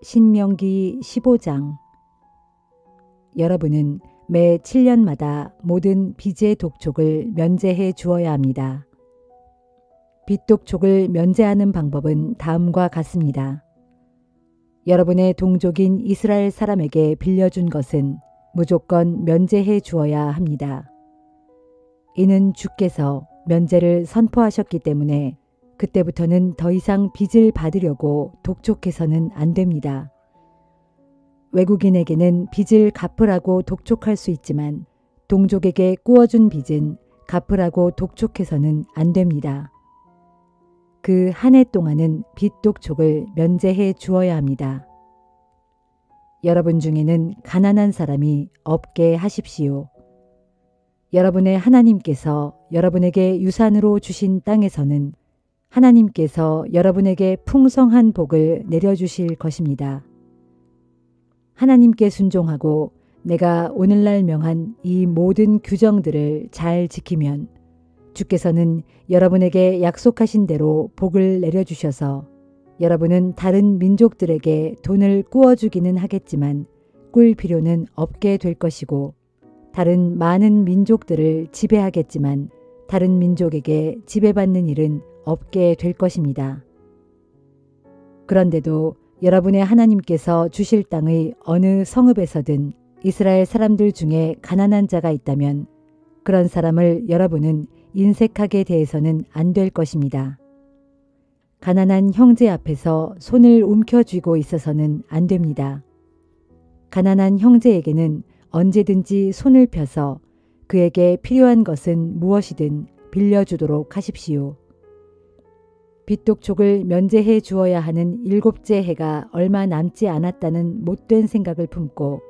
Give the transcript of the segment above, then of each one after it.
신명기 15장. 여러분은 매 7년마다 모든 빚의 독촉을 면제해 주어야 합니다. 빚 독촉을 면제하는 방법은 다음과 같습니다. 여러분의 동족인 이스라엘 사람에게 빌려준 것은 무조건 면제해 주어야 합니다. 이는 주께서 면제를 선포하셨기 때문에 그때부터는 더 이상 빚을 받으려고 독촉해서는 안 됩니다. 외국인에게는 빚을 갚으라고 독촉할 수 있지만 동족에게 꾸어준 빚은 갚으라고 독촉해서는 안 됩니다. 그 한 해 동안은 빚 독촉을 면제해 주어야 합니다. 여러분 중에는 가난한 사람이 없게 하십시오. 여러분의 하나님께서 여러분에게 유산으로 주신 땅에서는 하나님께서 여러분에게 풍성한 복을 내려주실 것입니다. 하나님께 순종하고 내가 오늘날 명한 이 모든 규정들을 잘 지키면 주께서는 여러분에게 약속하신 대로 복을 내려주셔서 여러분은 다른 민족들에게 돈을 꾸어주기는 하겠지만 꿀 필요는 없게 될 것이고 다른 많은 민족들을 지배하겠지만 다른 민족에게 지배받는 일은 없게 될 것입니다. 그런데도 여러분의 하나님께서 주실 땅의 어느 성읍에서든 이스라엘 사람들 중에 가난한 자가 있다면 그런 사람을 여러분은 인색하게 대해서는 안 될 것입니다. 가난한 형제 앞에서 손을 움켜쥐고 있어서는 안 됩니다. 가난한 형제에게는 언제든지 손을 펴서 그에게 필요한 것은 무엇이든 빌려주도록 하십시오. 빚 독촉을 면제해 주어야 하는 7째 해가 얼마 남지 않았다는 못된 생각을 품고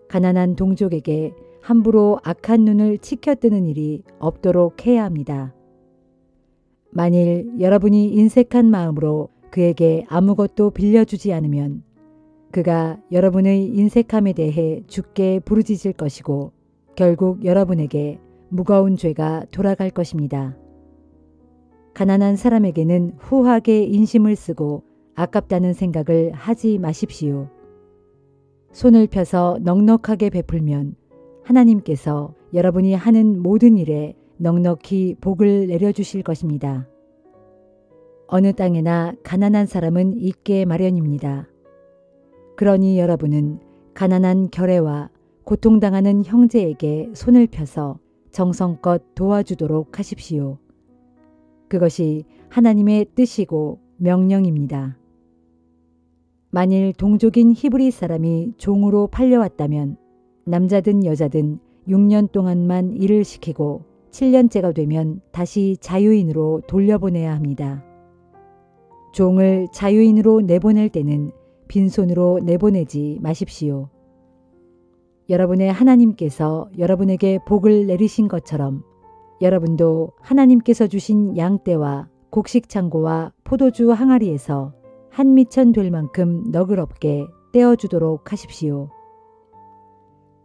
가난한 동족에게 함부로 악한 눈을 치켜뜨는 일이 없도록 해야 합니다. 만일 여러분이 인색한 마음으로 그에게 아무것도 빌려주지 않으면 그가 여러분의 인색함에 대해 주께 부르짖을 것이고 결국 여러분에게 무거운 죄가 돌아갈 것입니다. 가난한 사람에게는 후하게 인심을 쓰고 아깝다는 생각을 하지 마십시오. 손을 펴서 넉넉하게 베풀면 하나님께서 여러분이 하는 모든 일에 넉넉히 복을 내려주실 것입니다. 어느 땅에나 가난한 사람은 있게 마련입니다. 그러니 여러분은 가난한 결애와 고통당하는 형제에게 손을 펴서 정성껏 도와주도록 하십시오. 그것이 하나님의 뜻이고 명령입니다. 만일 동족인 히브리 사람이 종으로 팔려왔다면 남자든 여자든 6년 동안만 일을 시키고 7년째가 되면 다시 자유인으로 돌려보내야 합니다. 종을 자유인으로 내보낼 때는 빈손으로 내보내지 마십시오. 여러분의 하나님께서 여러분에게 복을 내리신 것처럼 여러분도 하나님께서 주신 양떼와 곡식창고와 포도주 항아리에서 한 미천 될 만큼 너그럽게 떼어주도록 하십시오.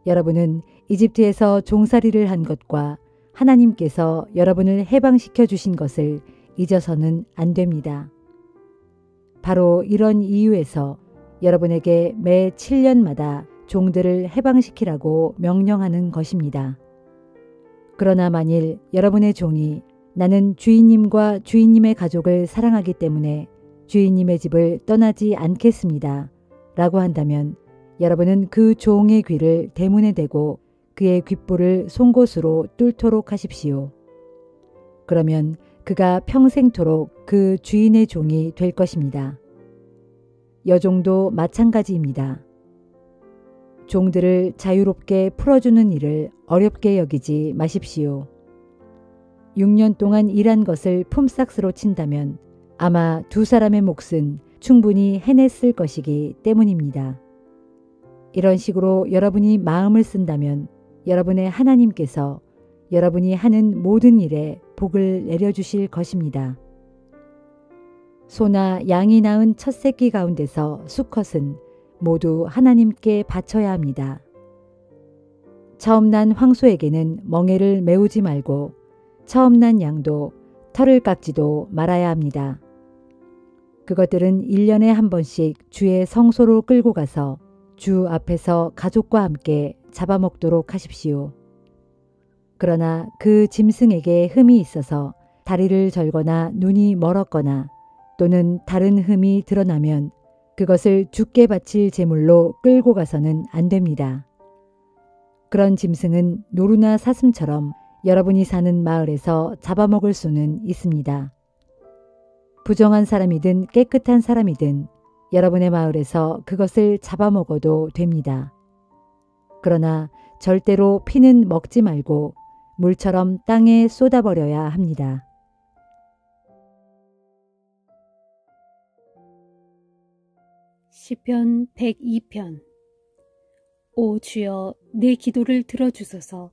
여러분은 이집트에서 종살이를 한 것과 하나님께서 여러분을 해방시켜 주신 것을 잊어서는 안 됩니다. 바로 이런 이유에서 여러분에게 매 7년마다 종들을 해방시키라고 명령하는 것입니다. 그러나 만일 여러분의 종이 나는 주인님과 주인님의 가족을 사랑하기 때문에 주인님의 집을 떠나지 않겠습니다. 라고 한다면 여러분은 그 종의 귀를 대문에 대고 그의 귓볼을 송곳으로 뚫도록 하십시오. 그러면 그가 평생토록 그 주인의 종이 될 것입니다. 여종도 마찬가지입니다. 종들을 자유롭게 풀어주는 일을 어렵게 여기지 마십시오. 6년 동안 일한 것을 품삯으로 친다면 아마 두 사람의 몫은 충분히 해냈을 것이기 때문입니다. 이런 식으로 여러분이 마음을 쓴다면 여러분의 하나님께서 여러분이 하는 모든 일에 복을 내려주실 것입니다. 소나 양이 낳은 첫 새끼 가운데서 수컷은 모두 하나님께 바쳐야 합니다. 처음 난 황소에게는 멍에를 메우지 말고 처음 난 양도 털을 깎지도 말아야 합니다. 그것들은 1년에 한 번씩 주의 성소로 끌고 가서 주 앞에서 가족과 함께 잡아먹도록 하십시오. 그러나 그 짐승에게 흠이 있어서 다리를 절거나 눈이 멀었거나 또는 다른 흠이 드러나면 그것을 주께 바칠 제물로 끌고 가서는 안 됩니다. 그런 짐승은 노루나 사슴처럼 여러분이 사는 마을에서 잡아먹을 수는 있습니다. 부정한 사람이든 깨끗한 사람이든 여러분의 마을에서 그것을 잡아먹어도 됩니다. 그러나 절대로 피는 먹지 말고 물처럼 땅에 쏟아버려야 합니다. 시편 102편. 오 주여, 내 기도를 들어주소서.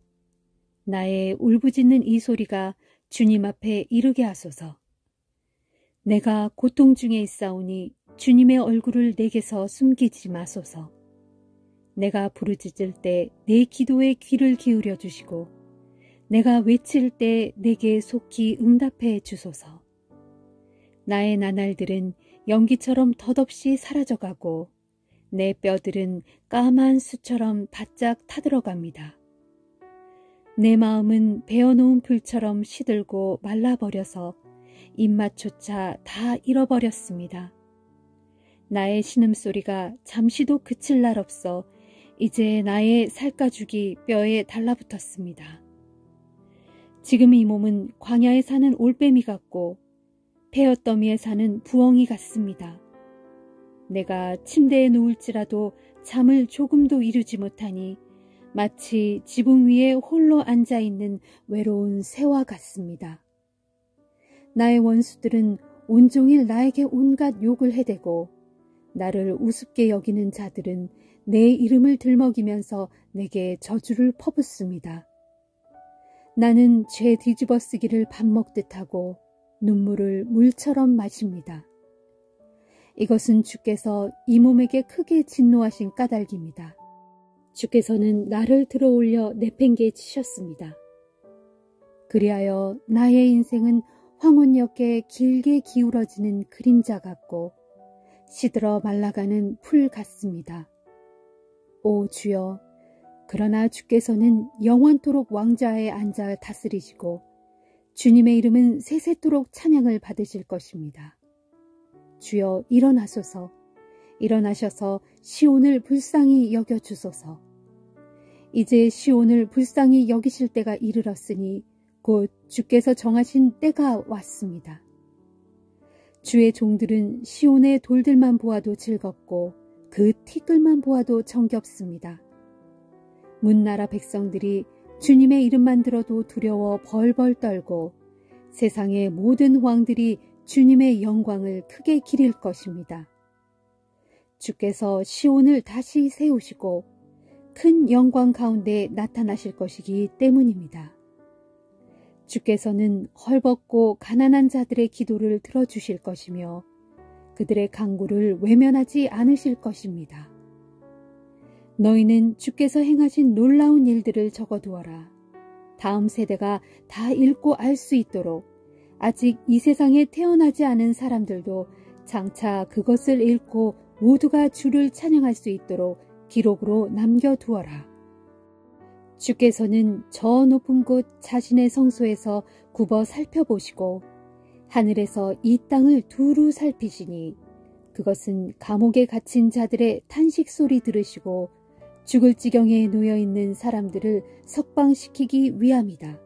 나의 울부짖는 이 소리가 주님 앞에 이르게 하소서. 내가 고통 중에 있사오니 주님의 얼굴을 내게서 숨기지 마소서. 내가 부르짖을 때 내 기도에 귀를 기울여 주시고 내가 외칠 때 내게 속히 응답해 주소서. 나의 나날들은 연기처럼 덧없이 사라져가고 내 뼈들은 까만 수처럼 바짝 타들어갑니다. 내 마음은 베어놓은 풀처럼 시들고 말라버려서 입맛조차 다 잃어버렸습니다. 나의 신음소리가 잠시도 그칠 날 없어 이제 나의 살가죽이 뼈에 달라붙었습니다. 지금 이 몸은 광야에 사는 올빼미 같고 폐허더미에 사는 부엉이 같습니다. 내가 침대에 누울지라도 잠을 조금도 이루지 못하니 마치 지붕 위에 홀로 앉아있는 외로운 새와 같습니다. 나의 원수들은 온종일 나에게 온갖 욕을 해대고 나를 우습게 여기는 자들은 내 이름을 들먹이면서 내게 저주를 퍼붓습니다. 나는 죄 뒤집어쓰기를 밥 먹듯 하고 눈물을 물처럼 마십니다. 이것은 주께서 이 몸에게 크게 진노하신 까닭입니다. 주께서는 나를 들어올려 내팽개에 치셨습니다. 그리하여 나의 인생은 황혼역에 길게 기울어지는 그림자 같고 시들어 말라가는 풀 같습니다. 오 주여, 그러나 주께서는 영원토록 왕좌에 앉아 다스리시고 주님의 이름은 세세토록 찬양을 받으실 것입니다. 주여 일어나소서. 일어나셔서 시온을 불쌍히 여겨주소서. 이제 시온을 불쌍히 여기실 때가 이르렀으니 곧 주께서 정하신 때가 왔습니다. 주의 종들은 시온의 돌들만 보아도 즐겁고 그 티끌만 보아도 정겹습니다. 문나라 백성들이 주님의 이름만 들어도 두려워 벌벌 떨고 세상의 모든 왕들이 주님의 영광을 크게 기릴 것입니다. 주께서 시온을 다시 세우시고 큰 영광 가운데 나타나실 것이기 때문입니다. 주께서는 헐벗고 가난한 자들의 기도를 들어주실 것이며 그들의 간구를 외면하지 않으실 것입니다. 너희는 주께서 행하신 놀라운 일들을 적어두어라. 다음 세대가 다 읽고 알 수 있도록 아직 이 세상에 태어나지 않은 사람들도 장차 그것을 읽고 모두가 주를 찬양할 수 있도록 기록으로 남겨두어라. 주께서는 저 높은 곳 자신의 성소에서 굽어 살펴보시고 하늘에서 이 땅을 두루 살피시니 그것은 감옥에 갇힌 자들의 탄식 소리 들으시고 죽을 지경에 놓여있는 사람들을 석방시키기 위함이다.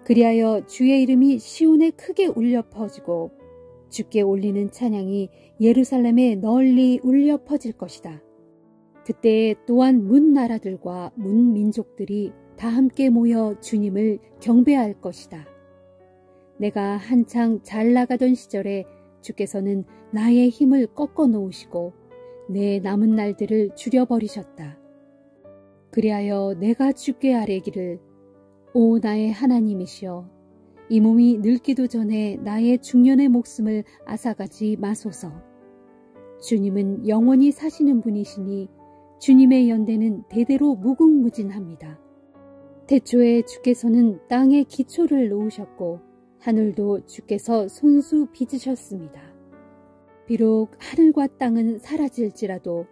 그리하여 주의 이름이 시온에 크게 울려 퍼지고 주께 올리는 찬양이 예루살렘에 널리 울려 퍼질 것이다. 그때 또한 문 나라들과 문 민족들이 다 함께 모여 주님을 경배할 것이다. 내가 한창 잘 나가던 시절에 주께서는 나의 힘을 꺾어 놓으시고 내 남은 날들을 줄여버리셨다. 그리하여 내가 주께 아뢰기를 오 나의 하나님이시여, 이 몸이 늙기도 전에 나의 중년의 목숨을 앗아가지 마소서. 주님은 영원히 사시는 분이시니 주님의 연대는 대대로 무궁무진합니다. 태초에 주께서는 땅에 기초를 놓으셨고 하늘도 주께서 손수 빚으셨습니다. 비록 하늘과 땅은 사라질지라도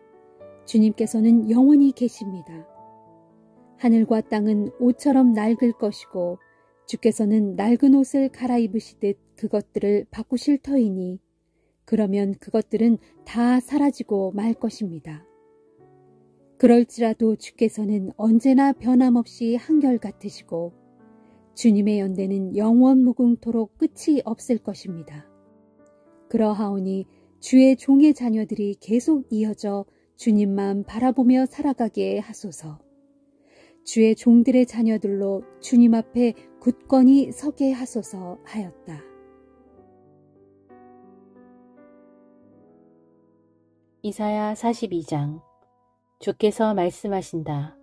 주님께서는 영원히 계십니다. 하늘과 땅은 옷처럼 낡을 것이고 주께서는 낡은 옷을 갈아입으시듯 그것들을 바꾸실 터이니 그러면 그것들은 다 사라지고 말 것입니다. 그럴지라도 주께서는 언제나 변함없이 한결같으시고 주님의 연대는 영원 무궁토록 끝이 없을 것입니다. 그러하오니 주의 종의 자녀들이 계속 이어져 주님만 바라보며 살아가게 하소서. 주의 종들의 자녀들로 주님 앞에 굳건히 서게 하소서 하였다. 이사야 42장. 주께서 말씀하신다.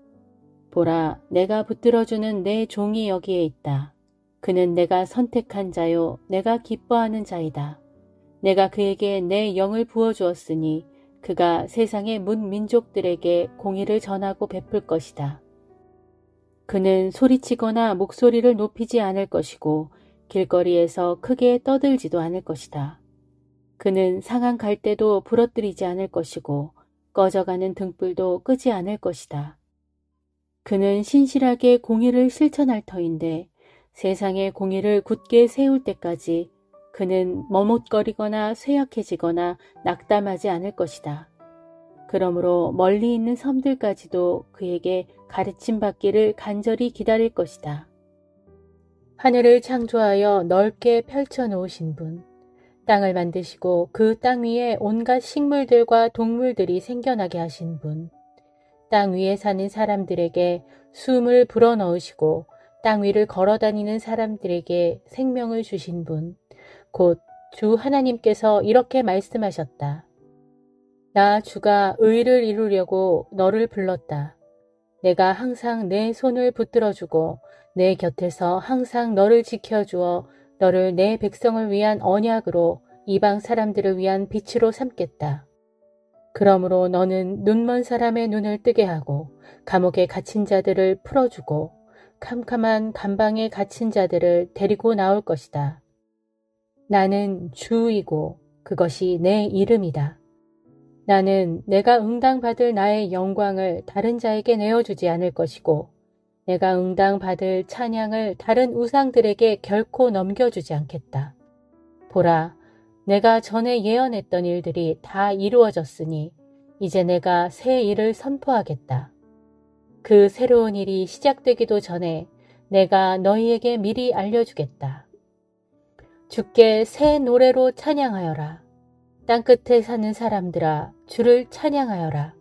보라, 내가 붙들어주는 내 종이 여기에 있다. 그는 내가 선택한 자요, 내가 기뻐하는 자이다. 내가 그에게 내 영을 부어주었으니 그가 세상의 문민족들에게 공의를 전하고 베풀 것이다. 그는 소리치거나 목소리를 높이지 않을 것이고 길거리에서 크게 떠들지도 않을 것이다. 그는 상한 갈대도 부러뜨리지 않을 것이고 꺼져가는 등불도 끄지 않을 것이다. 그는 신실하게 공의를 실천할 터인데 세상의 공의를 굳게 세울 때까지 그는 머뭇거리거나 쇠약해지거나 낙담하지 않을 것이다. 그러므로 멀리 있는 섬들까지도 그에게 가르침받기를 간절히 기다릴 것이다. 하늘을 창조하여 넓게 펼쳐놓으신 분, 땅을 만드시고 그 땅 위에 온갖 식물들과 동물들이 생겨나게 하신 분, 땅 위에 사는 사람들에게 숨을 불어넣으시고 땅 위를 걸어다니는 사람들에게 생명을 주신 분, 곧 주 하나님께서 이렇게 말씀하셨다. 나 주가 의를 이루려고 너를 불렀다. 내가 항상 내 손을 붙들어주고 내 곁에서 항상 너를 지켜주어 너를 내 백성을 위한 언약으로 이방 사람들을 위한 빛으로 삼겠다. 그러므로 너는 눈먼 사람의 눈을 뜨게 하고 감옥에 갇힌 자들을 풀어주고 캄캄한 감방에 갇힌 자들을 데리고 나올 것이다. 나는 주이고 그것이 내 이름이다. 나는 내가 응당받을 나의 영광을 다른 자에게 내어주지 않을 것이고 내가 응당받을 찬양을 다른 우상들에게 결코 넘겨주지 않겠다. 보라, 내가 전에 예언했던 일들이 다 이루어졌으니 이제 내가 새 일을 선포하겠다. 그 새로운 일이 시작되기도 전에 내가 너희에게 미리 알려주겠다. 주께 새 노래로 찬양하여라. 땅끝에 사는 사람들아, 주를 찬양하여라.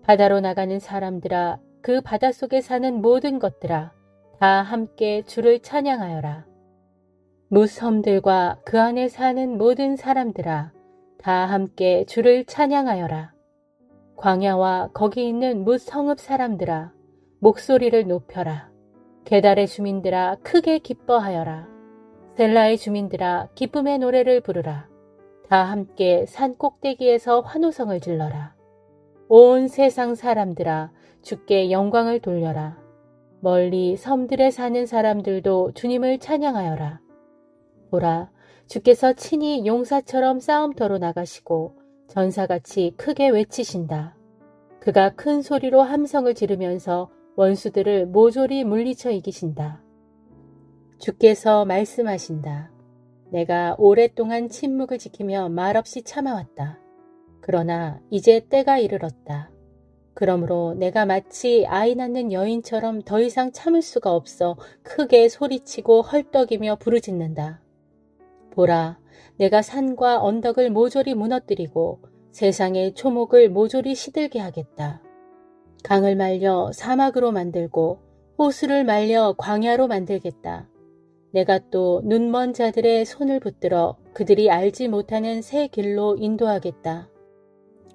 바다로 나가는 사람들아, 그 바닷속에 사는 모든 것들아, 다 함께 주를 찬양하여라. 무섬들과 그 안에 사는 모든 사람들아, 다 함께 주를 찬양하여라. 광야와 거기 있는 무성읍 사람들아, 목소리를 높여라. 게달의 주민들아, 크게 기뻐하여라. 셀라의 주민들아, 기쁨의 노래를 부르라. 다 함께 산 꼭대기에서 환호성을 질러라. 온 세상 사람들아, 주께 영광을 돌려라. 멀리 섬들에 사는 사람들도 주님을 찬양하여라. 보라, 주께서 친히 용사처럼 싸움터로 나가시고 전사같이 크게 외치신다. 그가 큰 소리로 함성을 지르면서 원수들을 모조리 물리쳐 이기신다. 주께서 말씀하신다. 내가 오랫동안 침묵을 지키며 말없이 참아왔다. 그러나 이제 때가 이르렀다. 그러므로 내가 마치 아이 낳는 여인처럼 더 이상 참을 수가 없어 크게 소리치고 헐떡이며 부르짖는다. 보라, 내가 산과 언덕을 모조리 무너뜨리고 세상의 초목을 모조리 시들게 하겠다. 강을 말려 사막으로 만들고 호수를 말려 광야로 만들겠다. 내가 또 눈먼 자들의 손을 붙들어 그들이 알지 못하는 새 길로 인도하겠다.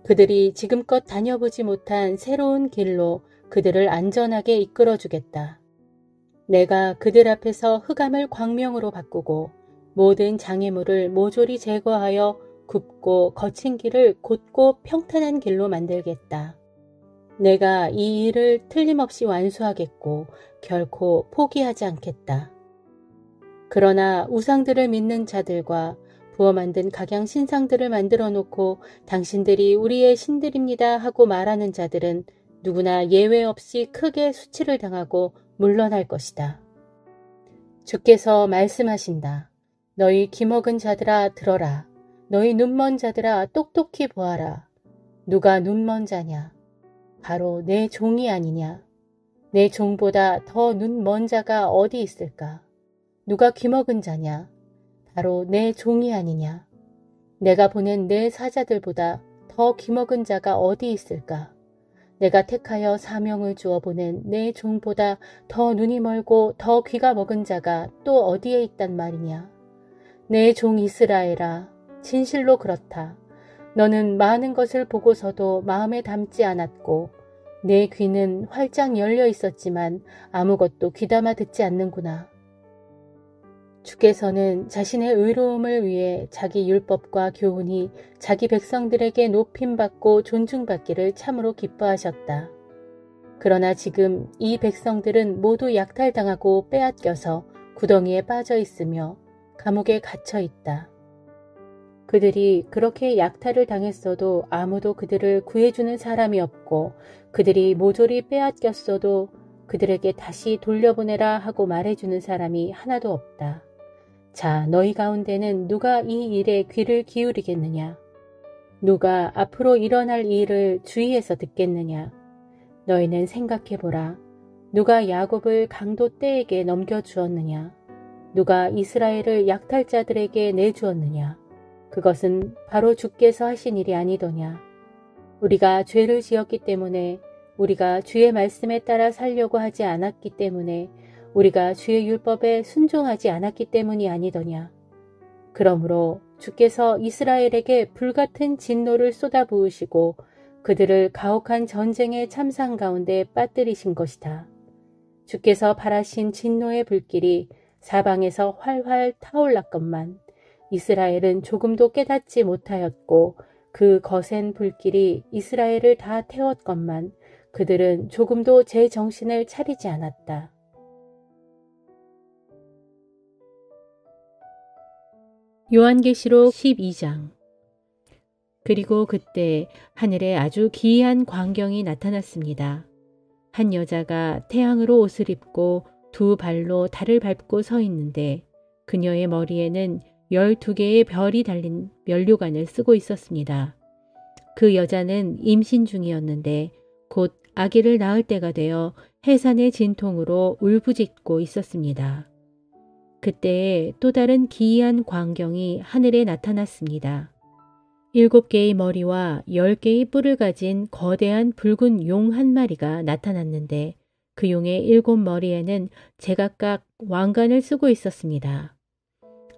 그들이 지금껏 다녀보지 못한 새로운 길로 그들을 안전하게 이끌어주겠다. 내가 그들 앞에서 흑암을 광명으로 바꾸고 모든 장애물을 모조리 제거하여 굽고 거친 길을 곧고 평탄한 길로 만들겠다. 내가 이 일을 틀림없이 완수하겠고 결코 포기하지 않겠다. 그러나 우상들을 믿는 자들과 부어 만든 각양 신상들을 만들어 놓고 당신들이 우리의 신들입니다 하고 말하는 자들은 누구나 예외 없이 크게 수치를 당하고 물러날 것이다. 주께서 말씀하신다. 너희 기먹은 자들아 들어라. 너희 눈먼 자들아 똑똑히 보아라. 누가 눈먼 자냐? 바로 내 종이 아니냐? 내 종보다 더 눈먼 자가 어디 있을까? 누가 귀먹은 자냐? 바로 내 종이 아니냐? 내가 보낸 내 사자들보다 더 귀먹은 자가 어디 있을까? 내가 택하여 사명을 주어 보낸 내 종보다 더 눈이 멀고 더 귀가 먹은 자가 또 어디에 있단 말이냐? 내 종 이스라엘아, 진실로 그렇다. 너는 많은 것을 보고서도 마음에 담지 않았고 내 귀는 활짝 열려 있었지만 아무것도 귀담아 듣지 않는구나. 주께서는 자신의 의로움을 위해 자기 율법과 교훈이 자기 백성들에게 높임받고 존중받기를 참으로 기뻐하셨다. 그러나 지금 이 백성들은 모두 약탈당하고 빼앗겨서 구덩이에 빠져 있으며 감옥에 갇혀 있다. 그들이 그렇게 약탈을 당했어도 아무도 그들을 구해주는 사람이 없고 그들이 모조리 빼앗겼어도 그들에게 다시 돌려보내라 하고 말해주는 사람이 하나도 없다. 자, 너희 가운데는 누가 이 일에 귀를 기울이겠느냐? 누가 앞으로 일어날 일을 주의해서 듣겠느냐? 너희는 생각해보라. 누가 야곱을 강도 떼에게 넘겨주었느냐? 누가 이스라엘을 약탈자들에게 내주었느냐? 그것은 바로 주께서 하신 일이 아니더냐? 우리가 죄를 지었기 때문에, 우리가 주의 말씀에 따라 살려고 하지 않았기 때문에, 우리가 주의 율법에 순종하지 않았기 때문이 아니더냐? 그러므로 주께서 이스라엘에게 불같은 진노를 쏟아부으시고 그들을 가혹한 전쟁의 참상 가운데 빠뜨리신 것이다. 주께서 발하신 진노의 불길이 사방에서 활활 타올랐건만 이스라엘은 조금도 깨닫지 못하였고 그 거센 불길이 이스라엘을 다 태웠건만 그들은 조금도 제 정신을 차리지 않았다. 요한계시록 12장. 그리고 그때 하늘에 아주 기이한 광경이 나타났습니다. 한 여자가 태양으로 옷을 입고 두 발로 달을 밟고 서 있는데 그녀의 머리에는 12개의 별이 달린 면류관을 쓰고 있었습니다. 그 여자는 임신 중이었는데 곧 아기를 낳을 때가 되어 해산의 진통으로 울부짖고 있었습니다. 그때에 또 다른 기이한 광경이 하늘에 나타났습니다. 7개의 머리와 10개의 뿔을 가진 거대한 붉은 용 한 마리가 나타났는데 그 용의 7머리에는 제각각 왕관을 쓰고 있었습니다.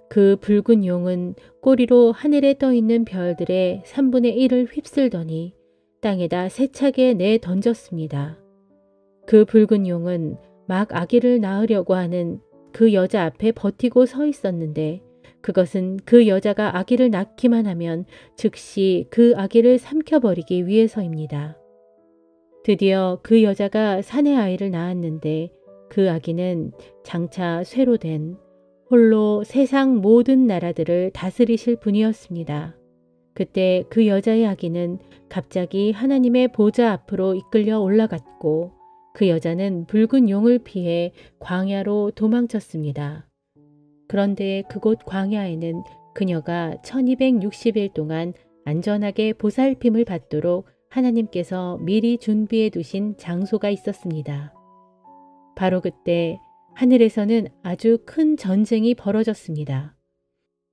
그 붉은 용은 꼬리로 하늘에 떠있는 별들의 3분의 1을 휩쓸더니 땅에다 세차게 내던졌습니다. 그 붉은 용은 막 아기를 낳으려고 하는 그 여자 앞에 버티고 서 있었는데 그것은 그 여자가 아기를 낳기만 하면 즉시 그 아기를 삼켜버리기 위해서입니다. 드디어 그 여자가 사내 아이를 낳았는데 그 아기는 장차 쇠로 된 홀로 세상 모든 나라들을 다스리실 분이었습니다. 그때 그 여자의 아기는 갑자기 하나님의 보좌 앞으로 이끌려 올라갔고 그 여자는 붉은 용을 피해 광야로 도망쳤습니다. 그런데 그곳 광야에는 그녀가 1260일 동안 안전하게 보살핌을 받도록 하나님께서 미리 준비해 두신 장소가 있었습니다. 바로 그때 하늘에서는 아주 큰 전쟁이 벌어졌습니다.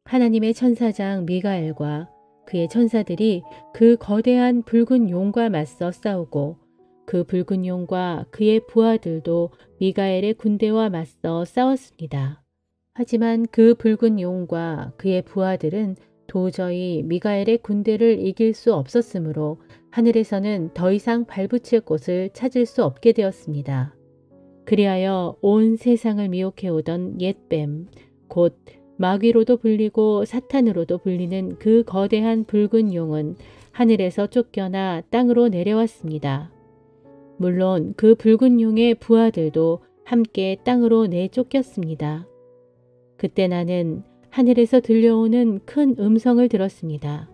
하나님의 천사장 미가엘과 그의 천사들이 그 거대한 붉은 용과 맞서 싸우고 그 붉은 용과 그의 부하들도 미가엘의 군대와 맞서 싸웠습니다. 하지만 그 붉은 용과 그의 부하들은 도저히 미가엘의 군대를 이길 수 없었으므로 하늘에서는 더 이상 발붙일 곳을 찾을 수 없게 되었습니다. 그리하여 온 세상을 미혹해오던 옛뱀, 곧 마귀로도 불리고 사탄으로도 불리는 그 거대한 붉은 용은 하늘에서 쫓겨나 땅으로 내려왔습니다. 물론 그 붉은 용의 부하들도 함께 땅으로 내쫓겼습니다. 그때 나는 하늘에서 들려오는 큰 음성을 들었습니다.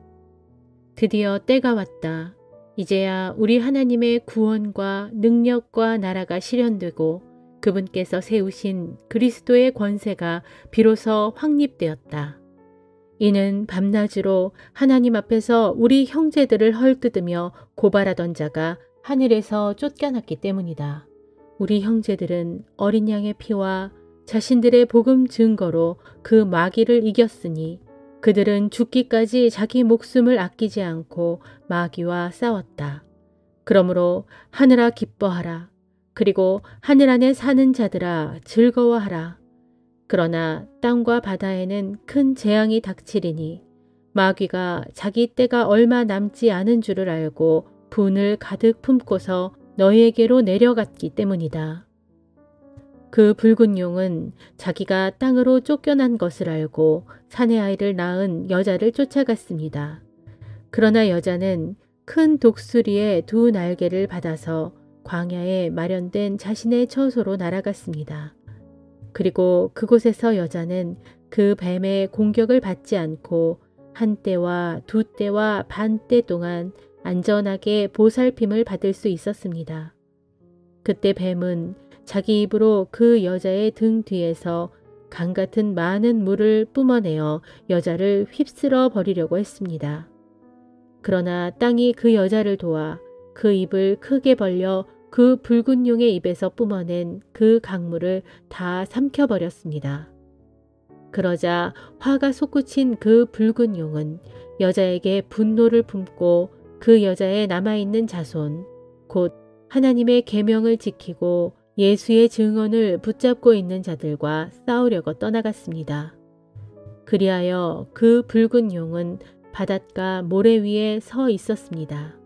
드디어 때가 왔다. 이제야 우리 하나님의 구원과 능력과 나라가 실현되고 그분께서 세우신 그리스도의 권세가 비로소 확립되었다. 이는 밤낮으로 하나님 앞에서 우리 형제들을 헐뜯으며 고발하던 자가 하늘에서 쫓겨났기 때문이다. 우리 형제들은 어린 양의 피와 자신들의 복음 증거로 그 마귀를 이겼으니 그들은 죽기까지 자기 목숨을 아끼지 않고 마귀와 싸웠다. 그러므로 하늘아 기뻐하라. 그리고 하늘 안에 사는 자들아 즐거워하라. 그러나 땅과 바다에는 큰 재앙이 닥치리니 마귀가 자기 때가 얼마 남지 않은 줄을 알고 분을 가득 품고서 너희에게로 내려갔기 때문이다. 그 붉은 용은 자기가 땅으로 쫓겨난 것을 알고 사내 아이를 낳은 여자를 쫓아갔습니다. 그러나 여자는 큰 독수리의 두 날개를 받아서 광야에 마련된 자신의 처소로 날아갔습니다. 그리고 그곳에서 여자는 그 뱀의 공격을 받지 않고 한 때와 두 때와 반 때 동안 안전하게 보살핌을 받을 수 있었습니다. 그때 뱀은 자기 입으로 그 여자의 등 뒤에서 강 같은 많은 물을 뿜어내어 여자를 휩쓸어 버리려고 했습니다. 그러나 땅이 그 여자를 도와 그 입을 크게 벌려 그 붉은 용의 입에서 뿜어낸 그 강물을 다 삼켜버렸습니다. 그러자 화가 솟구친 그 붉은 용은 여자에게 분노를 품고 그 여자의 남아있는 자손, 곧 하나님의 계명을 지키고 예수의 증언을 붙잡고 있는 자들과 싸우려고 떠나갔습니다. 그리하여 그 붉은 용은 바닷가 모래 위에 서 있었습니다.